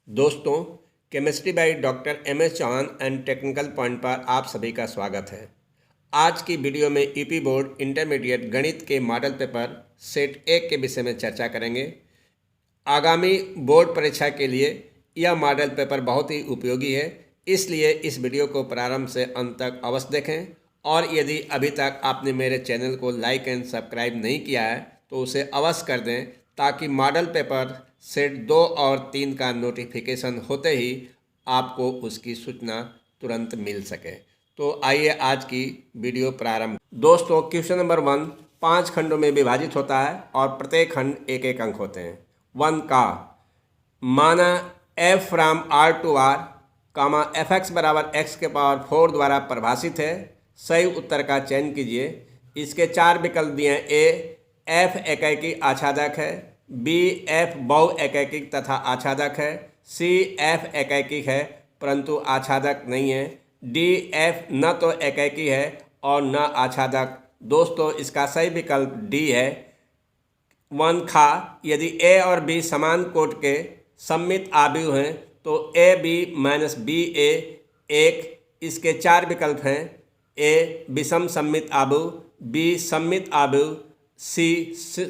दोस्तों, chemistry by doctor MS Chauhan and technical point पर आप सभी का स्वागत है। आज की वीडियो में यूपी बोर्ड इंटरमीडिएट गणित के मॉडल पेपर सेट 1 के विषय में चर्चा करेंगे। आगामी बोर्ड परीक्षा के लिए यह मॉडल पेपर बहुत ही उपयोगी है, इसलिए इस वीडियो को प्रारंभ से अंत तक अवश्य देखें। और यदि अभी तक आपने मेरे चैनल को लाइक एंड सब्सक्राइब नहीं किया है तो उसे अवश्य कर दें, ताकि मॉडल पेपर सेट 2 और 3 का नोटिफिकेशन होते ही आपको उसकी सूचना तुरंत मिल सके। तो आइए आज की वीडियो प्रारंभ। दोस्तों, क्वेश्चन नंबर 1 5 खंडों में विभाजित होता है और प्रत्येक खंड एक एक अंक होते हैं। 1 का माना f from r to r comma fx बराबर x के पावर 4 द्वारा परिभाषित है। सही उत्तर का चयन कीजिए। इसके 4 विकल्प दिए हैं। a f एकैकी आच्छादक है, b f बहु एकैकिक तथा आच्छादक है, c f एकैकिक है परंतु आच्छादक नहीं है, d f न तो एकैकी है और न आच्छादक। दोस्तों, इसका सही विकल्प d है। 1 खा यदि a और b समान कोट के सममित आव्यूह हैं तो ab माइनस ba 1। इसके 4 विकल्प हैं। a विषम सममित आव्यूह, b सममित आव्यूह, c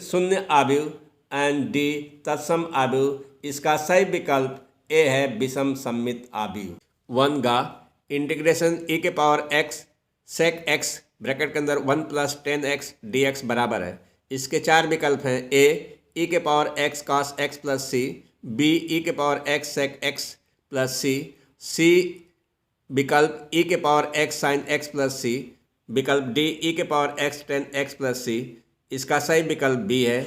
शून्य आव्यूह एंड डी तत्सम आव्यूह। इसका सही विकल्प ए है, विषम सममित आव्यूह। 1 गा इंटीग्रेशन e के power x sec x bracket के अंदर 1 प्लस 10x dx बराबर है। इसके 4 विकल्प हैं। a e के power x cos x plus c, b e के power x sec x plus c विकल्प e के power x sin x plus c, विकल्प d e के power x tan x plus c। इसका सही विकल्प b है।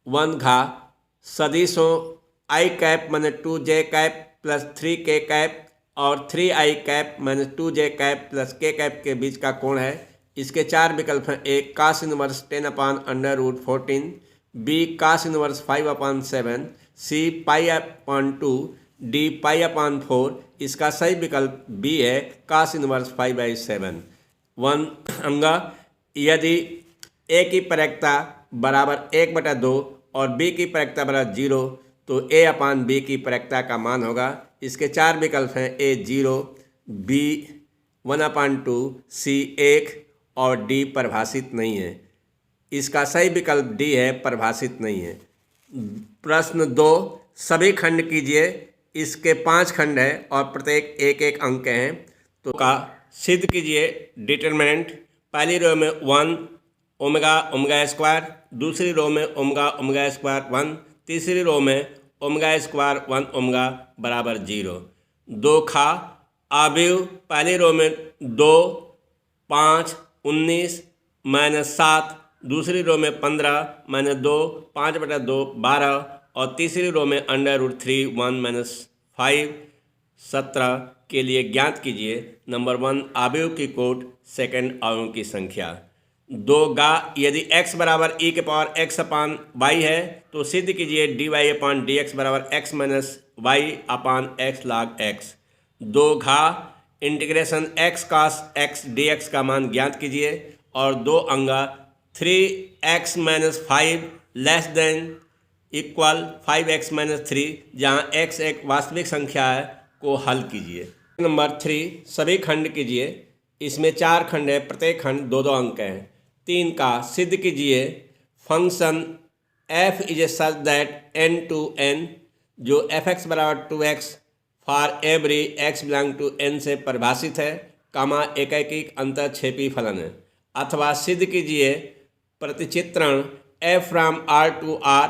1 घा सदिशों i cap minus 2j cap plus 3k cap और 3i cap minus 2j cap plus k cap के बीच का कोण है। इसके 4 विकल्प हैं। a cos inverse 10 upon under root 14, b cos inverse 5 upon 7, c pi upon 2, d pi upon 4। इसका सही विकल्प b है, cos इनवर्स 5/7। 1 अंगा यदि a की प्रैक्टता बराबर 1/2 और b की प्रैक्टता बराबर 0 तो a अपान b की प्रैक्टता का मान होगा। इसके 4 विकल्प हैं। a 0, b 1/2, c 1 और d परिभाषित नहीं है। इसका सही विकल्प d है, परिभाषित नहीं है। प्रश्न 2 सभी खंड कीजिए। इसके 5 खंड है और प्रत्येक एक एक अंक हैं। तो का सिद्ध कीजिए। डिटरमिनेंट पहली रो में 1 ओमेगा ओमेगा स्क्वायर, दूसरी रो में ओमेगा ओमेगा स्क्वायर 1, तीसरी रो में ओमेगा स्क्वायर 1 ओमेगा बराबर 0। 2 खा आव्यूह पहली रो में 2 5 19 माइनस 7, दूसरी रो में 15 माइनस 2 5/2 12 और तीसरी रो में अंडर रूट 3 1 माइनस 5 17 के लिए ज्ञात कीजिए। नंबर 1 आव्यूह की कोट, सेकंड आव्यूह की संख्या। 2 गा यदि x बराबर e के पावर x अपान y है तो सिद्ध कीजिए dy अपान dx बराबर x माइनस y अपान x log x। 2 घा integration x cos x dx का मान ज्ञात कीजिए। और 2 अंगा 3x minus 5 less than equal 5x minus 3 जहाँ x एक वास्तविक संख्या है को हल कीजिए। नंबर 3 सभी खंड कीजिए। इसमें 4 खंड है, प्रत्येक खंड 2-2 अंक हैं। 3 का सिद्ध कीजिए function f is a such that n to n जो fx बराबर 2x for every x belong to n से परिभाषित है, कामा एकैकिक अंतरक्षेपी फलन है। अथवा सिद्ध कीजिए प्रतिचित्रण f from r to r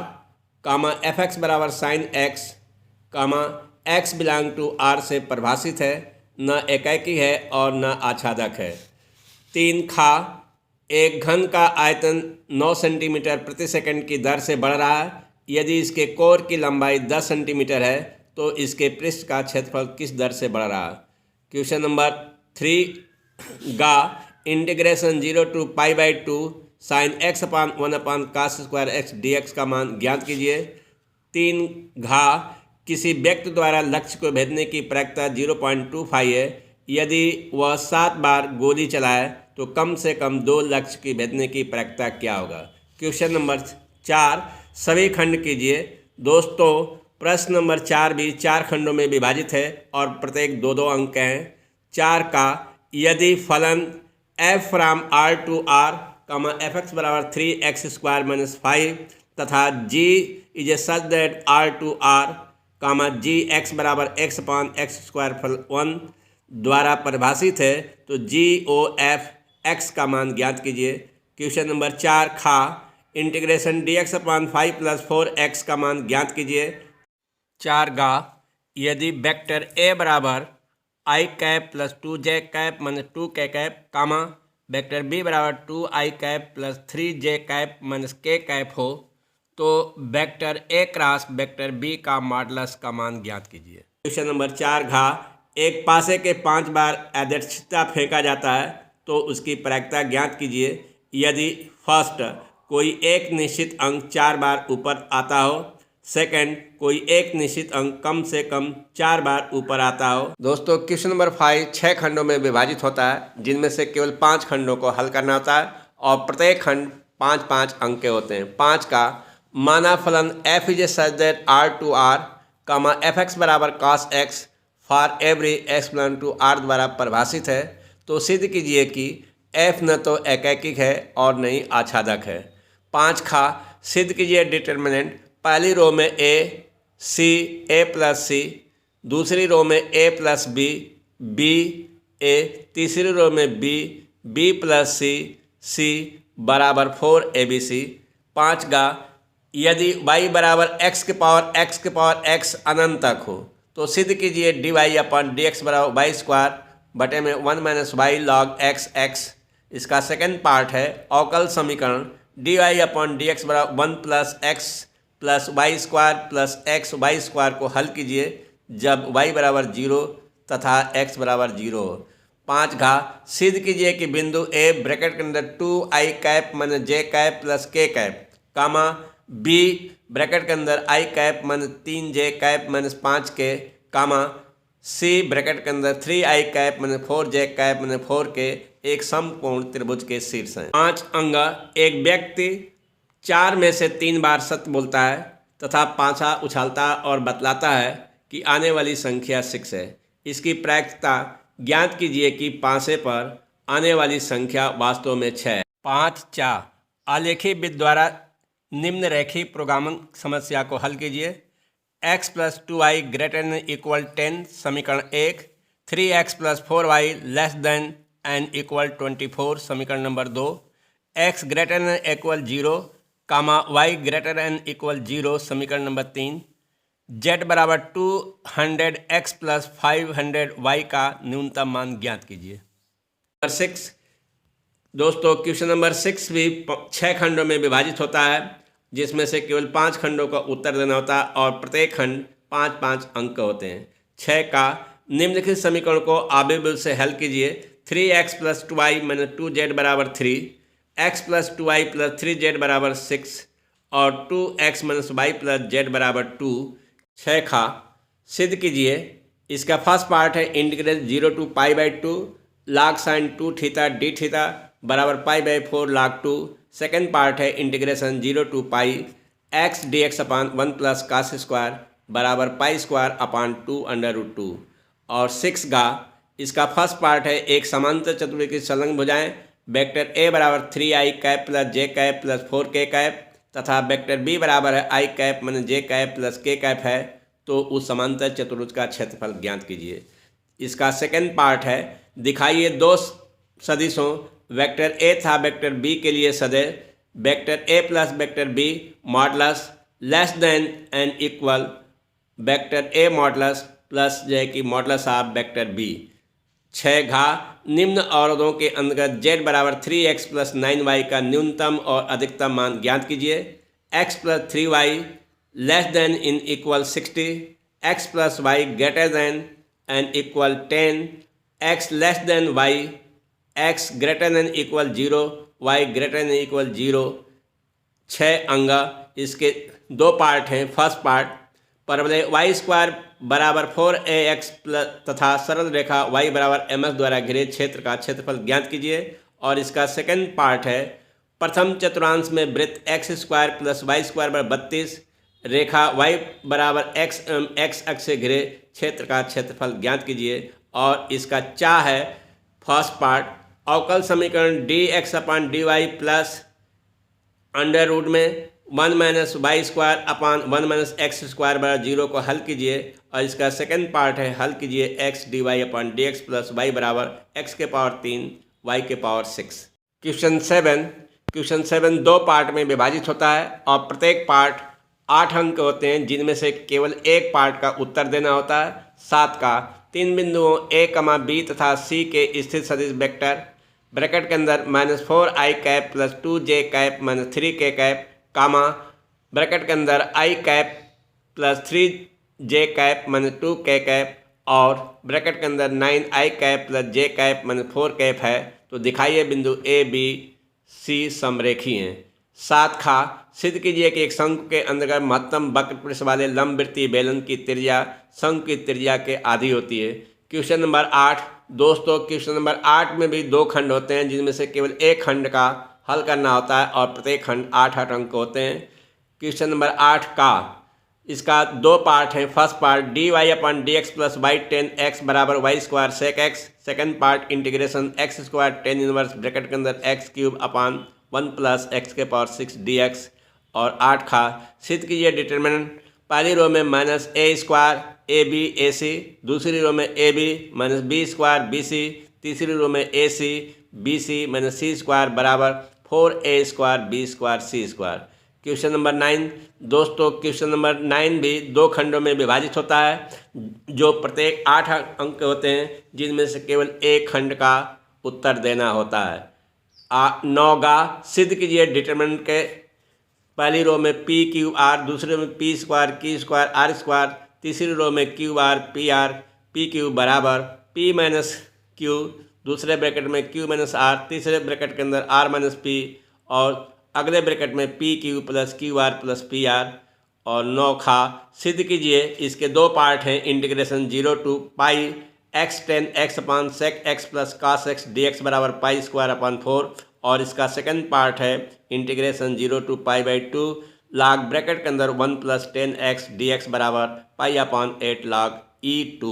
comma fx बराबर sin x comma x belong to r से परिभाषित है, न एकैकी है और न आच्छादक है। 3 खा एक घन का आयतन 9 सेंटीमीटर प्रति सेकंड की दर से बढ़ रहा है। यदि इसके कोर की लंबाई 10 सेंटीमीटर है तो इसके पृष्ठ का क्षेत्रफल किस दर से बढ़ रहा है। क्वेश्चन नंबर 3 गा integration 0 to π/2 sine x upon 1 upon cos square x dx का मान ज्ञात कीजिए। 3 घा किसी व्यक्ति द्वारा लक्ष्य को भेजने की प्रैक्टता 0.25 है। यदि वह 7 बार गोली चलाए तो कम से कम 2 लक्ष्य की भेजने की प्रैक्टता क्या होगा। क्वेश्चन नंबर 4 सभी खंड कीजिए। दोस्तों, प्रश्न नंबर 4 भी 4 खंडों में विभाजित है और प्रत्येक 2-2 अंक के हैं। 4 का यदि फलन f from r to r F X बराबर 3x स्क्वायर माइनस 5 तथा g is a such that r to r G x बराबर x upon X square plus 1 द्वारा परिभाषित है तो जी ओ एफ एक्स का मान ज्ञात कीजिए। क्वेश्चन नंबर 4 खा integration dx upon 5 plus 4x का मान ज्ञात कीजिए। 4 गा यदि वेक्टर a बराबर i cap plus 2j cap minus 2k cap comma vector b बराबर 2i cap plus 3j cap minus k cap हो तो vector a cross vector b का मॉडुलस का मान ज्ञात कीजिए। क्वेश्चन नंबर 4 घा एक पासे के 5 बार यादृच्छिकता फेंका जाता है तो उसकी प्रायिकता ज्ञात कीजिए। यदि फर्स्ट कोई एक निश्चित अंक 4 बार ऊपर आता हो, सेकंड कोई एक निश्चित अंक कम से कम 4 बार ऊपर आता हो। दोस्तों क्वेश्चन नंबर 5 6 खंडों में विभाजित होता है जिनमें से केवल 5 खंडों को हल करना होता है और प्रत्येक खंड 5-5 अंक के होते हैं। 5 का माना फलन f is a such that r to r F X बराबर cos x for every x belong to r द्वारा परिभाषित है तो सिद्ध कीजिए कि f न तो एकैकिक है और न ही आच्छादक है। 5 खा सिद्ध कीजिए डिटर्मिनेंट पहली रो में a c a plus c, दूसरी रो में a plus b b a, तीसरी रो में b b plus c c बराबर 4 abc। 5 का यदि y बराबर x के पावर x अनंत तक हो तो सिद्ध कीजिए D Y upon D X बराबर वाई स्क्वायर बटे में 1 minus Y log X X. इसका सेकंड पार्ट है अवकल समीकरण D Y upon D X बराबर 1 plus X plus Y square plus X Y square को हल कीजिए जब वाई बराबर 0 तथा एक्स बराबर 0 हो। 5 घा सिद्ध कीजिए कि बिंदु ए ब्रैकेट के अंदर 2i कैप माइनस जे कैप प्लस के कैप कामा बी ब्रैकेट के अंदर i cap minus 3j cap minus 5 के कामा सी ब्रैकेट के अंदर 3i cap minus 4j cap minus 4 के एक समकोण त्रिभुज के शीर्ष हैं। 5 अंगा एक व्यक्ति 4 में से 3 बार सत्य बोलता है तथा पाछा उछालता और बतलाता है कि आने वाली संख्या 6 है। इसकी प्रायिकता ज्ञात कीजिए कि पासे पर आने वाली संख्या वास्तव में 6 है। 5 चा आलेखी विधि द्वारा निम्न रेखीय प्रोग्रामिंग समस्या को हल कीजिए। x plus 2i greater than equal 10 समीकरण 1, 3x plus 4y less than and equal 24 समीकरण number 2, x greater than equal 0 y greater than equal 0 समीकरण नंबर 3, z बराबर 200x प्लस 500y का न्यूनतम मान ज्ञात कीजिए। नंबर 6 दोस्तों क्वेश्चन नंबर 6 भी 6 खंडों में विभाजित होता है जिसमें से केवल 5 खंडों का उत्तर देना होता है और प्रत्येक खंड 5-5 अंक के होते हैं। 6 का निम्नलिखित समीकरण को आबेबुल से हल कीजिए। 3x plus 2y minus 2z बराबर 3, x plus 2y plus 3z बराबर 6 और 2x minus y plus z बराबर 2। 6 खा सिद्ध कीजिए। इसका फर्स्ट पार्ट है integrate 0 to pi by 2 log sine 2 theta d theta बराबर pi by 4 log 2। Second part है integration 0 to pi x D x upon 1 plus cos square बराबर pi square upon 2 under root 2। और 6 गा इसका first part है एक समांतर चतुर्भुज की संलग्न भुजाएं वेक्टर ए बराबर 3i कैप प्लस जे कैप प्लस 4k कैप तथा वेक्टर बी बराबर है i cap minus J cap plus k cap है तो उस समांतर चतुर्भुज का क्षेत्रफल ज्ञात कीजिए। इसका सेकेंड पार्ट है दिखाइए दो सदिशों वेक्टर ए तथा वेक्टर बी के लिए सदैव vector A plus vector B modulus less than and equal vector A modulus plus जो है कि मॉडुलस ऑफ वेक्टर बी। 6 घा निम्न अवरोधों के अंतर्गत z बराबर 3x प्लस 9y का न्यूनतम और अधिकतम मान ज्ञात कीजिए। x plus 3y less then in equal 60, x plus y greater than and equal 10, x less than y, x greater than equal 0, y greater than equal 0। 6 अंगा इसके 2 पार्ट हैं। फर्स्ट पार्ट परवलय y स्क्वायर बराबर 4ax plus तथा सरल रेखा y बराबर ms द्वारा घिरे क्षेत्र का क्षेत्रफल ज्ञात कीजिए। और इसका सेकंड पार्ट है प्रथम चतुर्थांश में वृत्त x square plus y square बराबर 32 रेखा y बराबर x एवं x अक्ष से घिरे क्षेत्र का क्षेत्रफल ज्ञात कीजिए। और इसका चाह है फर्स्ट पार्ट, अवकल समीकरण dx upon dy plus under root में 1 minus Y square upon 1 minus X square बराबर 0 को हल कीजिए। और इसका सेकंड पार्ट है हल कीजिए x dy अपान डी एक्स प्लस वाई बराबर x के पावर 3 y के पावर 6। क्वेश्चन 7 दो पार्ट में विभाजित होता है और प्रत्येक पार्ट 8 अंक होते हैं, जिनमें से केवल एक पार्ट का उत्तर देना होता है। 7 का 3 बिंदुओं a, b तथा c के स्थित सदिश वेक्टर ब्रैकेट के अंदर -4i cap plus 2j cap -3k cap comma bracket के अंदर i cap plus 3j cap -2k cap और ब्रैकेट के अंदर 9i cap plus j cap -4 cap है, तो दिखाइए बिंदु a b c समरेखी हैं। 7 खा सिद्ध कीजिए कि एक शंकु के अंतर्गत महत्तम वक्रपृष्ठ वाले लंबवृत्तीय बेलन की त्रिज्या शंकु की त्रिज्या के आधी होती है। क्वेश्चन नंबर 8 दोस्तों, क्वेश्चन नंबर 8 में भी दो खंड होते हैं, जिनमें से केवल एक खंड का हल करना होता है और प्रत्येक खंड 8 अंक होते हैं। क्वेश्चन नंबर 8 का इसका दो पार्ट है। First part dy upon D x plus y tan x बराबर Y square sec x. Second part integration x square tan inverse bracket के अंदर x cube upon 1 plus x के पावर 6 dx। और 8 खा सिद्ध कीजिए डिटर्मिनेंट पहली रो में minus a square a b a c, दूसरी रो में a b minus b square b c, तीसरी रो में a c b c minus c square बराबर 4a square b square c square. Question number 9 दोस्तों, question number 9 भी दो खंडों में विभाजित होता है, जो प्रत्येक 8 अंक होते हैं, जिनमें से केवल एक खंड का उत्तर देना होता है। 9 गा सिद्ध कीजिए डिटरमिनेंट के पहली रो में पी क्यू आर, दूसरे में पी स्क्वायर की स्क्वायर आर स्क्वायर, तीसरी रो में क्यू आर पी क्यू बराबर पी माइनस क्यू, दूसरे ब्रैकेट में क्यू माइनस आर, तीसरे ब्रैकेट के अंदर आर माइनस पी और अगले ब्रैकेट में P Q plus Q R plus P R. और 9 खा सिद्ध कीजिए, इसके दो पार्ट हैं, integration 0 to pi X tan X upon sec X plus cos X D X बराबर पाई स्क्वायर अपान 4। और इसका सेकंड पार्ट है integration 0 to pi by 2 log bracket के अंदर 1 प्लस 10x dx बराबर पाई अपान 8 log E2।